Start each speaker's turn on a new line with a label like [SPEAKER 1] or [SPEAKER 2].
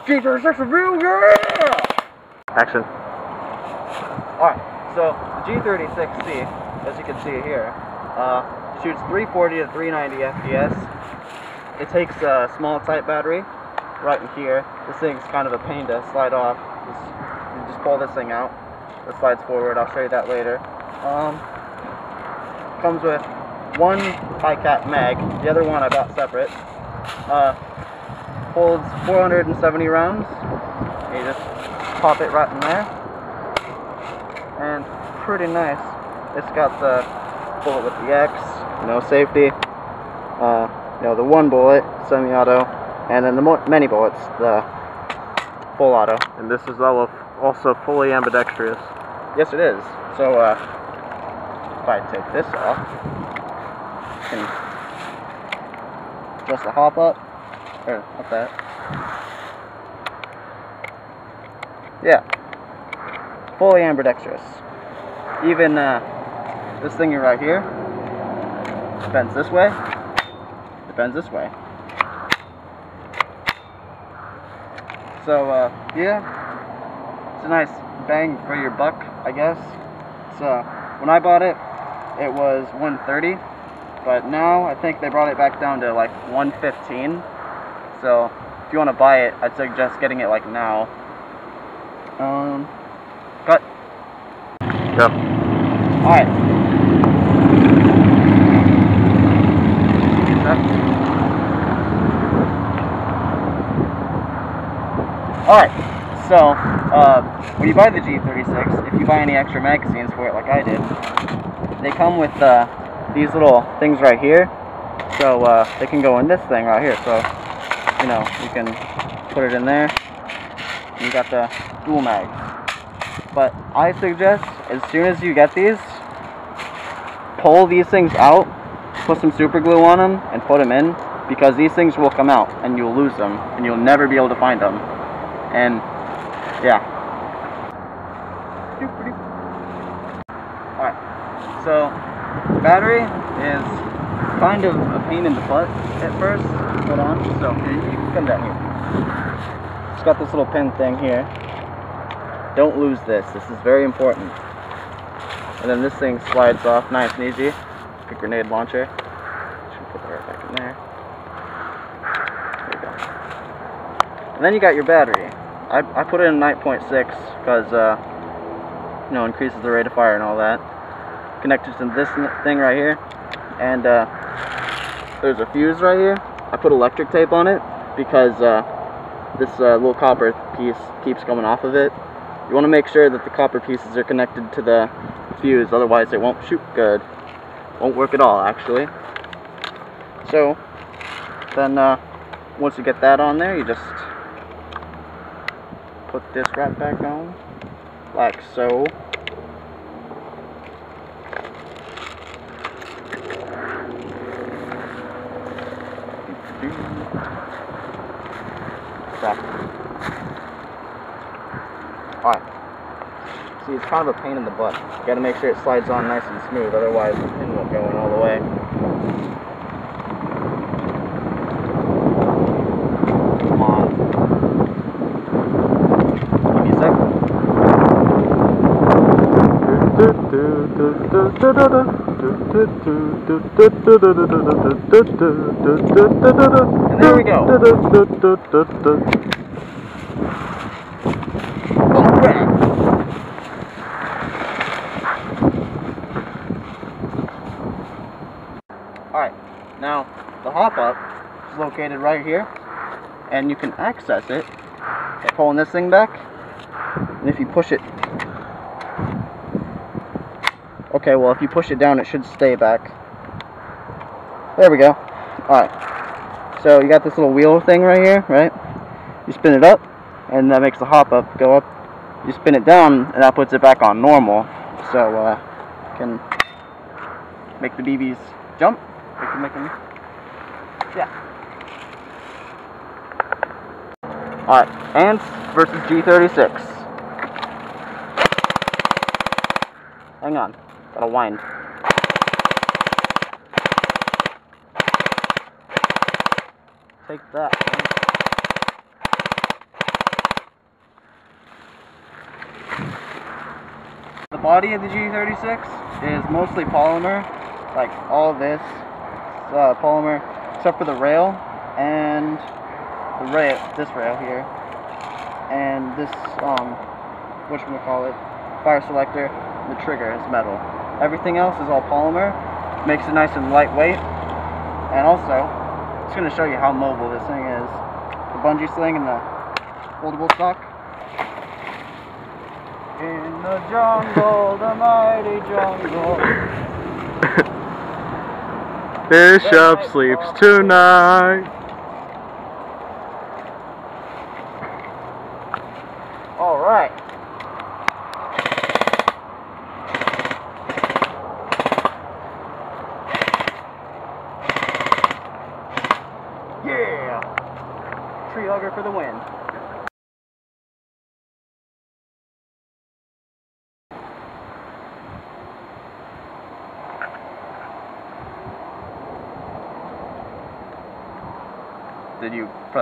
[SPEAKER 1] G36 review, yeah!
[SPEAKER 2] Action.
[SPEAKER 1] Alright, so the G36C, as you can see here, shoots 340 to 390 FPS. It takes a small tight battery right in here. This thing's kind of a pain to slide off. You just pull this thing out. It slides forward. I'll show you that later. Comes with one high cap mag. The other one I bought separate. Holds 470 rounds. You just pop it right in there. And pretty nice. It's got the bullet with the X, safety. The one bullet, semi-auto, and then the many bullets, the full auto.
[SPEAKER 2] And this is also fully ambidextrous.
[SPEAKER 1] Yes, it is. So, if I take this off, I can adjust the hop up, or not that. Yeah, fully ambidextrous. Even this thing right here bends this way. It bends this way. So yeah, it's a nice bang for your buck, I guess. So when I bought it, it was $130, but now I think they brought it back down to like $115. So if you want to buy it, I'd suggest getting it like now. Cut.
[SPEAKER 2] Go.
[SPEAKER 1] Alright. Alright, so when you buy the G36, if you buy any extra magazines for it like I did, they come with these little things right here, so they can go in this thing right here, so you can put it in there, and you got the dual mags. But I suggest, as soon as you get these, pull these things out, put some super glue on them, and put them in, because these things will come out, and you'll lose them, and you'll never be able to find them. And yeah. Alright, so battery is kind of a pain in the butt at first to put on, so you can come down here. It's got this little pin thing here. Don't lose this. This is very important. And then this thing slides off nice and easy. Like a grenade launcher. Should put that right back in there. There you go. And then you got your battery. I put it in 9.6 because increases the rate of fire and all that. Connected to this thing right here, and there's a fuse right here. I put electric tape on it because this little copper piece keeps coming off of it. You want to make sure that the copper pieces are connected to the fuse, otherwise it won't shoot good. Won't work at all, actually. So then once you get that on there, you just put this right back on, like so. Alright. See, it's kind of a pain in the butt. You gotta make sure it slides on nice and smooth, otherwise the pin won't go in all the way. Come on. Give me a sec. And there we go. Alright, now the hop up is located right here, and you can access it by pulling this thing back, and if you push it, okay, well if you push it down it should stay back. There we go. Alright, so you got this little wheel thing right here, right? You spin it up, and that makes the hop up go up. You spin it down, and that puts it back on normal, so you can make the BBs jump. Yeah. Alright, ants versus G36. Hang on, gotta wind. Take that. body of the G36 is mostly polymer, like all this polymer, except for the rail and this rail here, and this whatchamacallit, fire selector. The trigger is metal. Everything else is all polymer, makes it nice and lightweight. And also, it's going to show you how mobile this thing is. The bungee sling and the foldable stock. In the jungle, the mighty jungle.
[SPEAKER 2] Bishop sleeps tonight.
[SPEAKER 1] Alright. Yeah! Tree hugger for the win. Did you press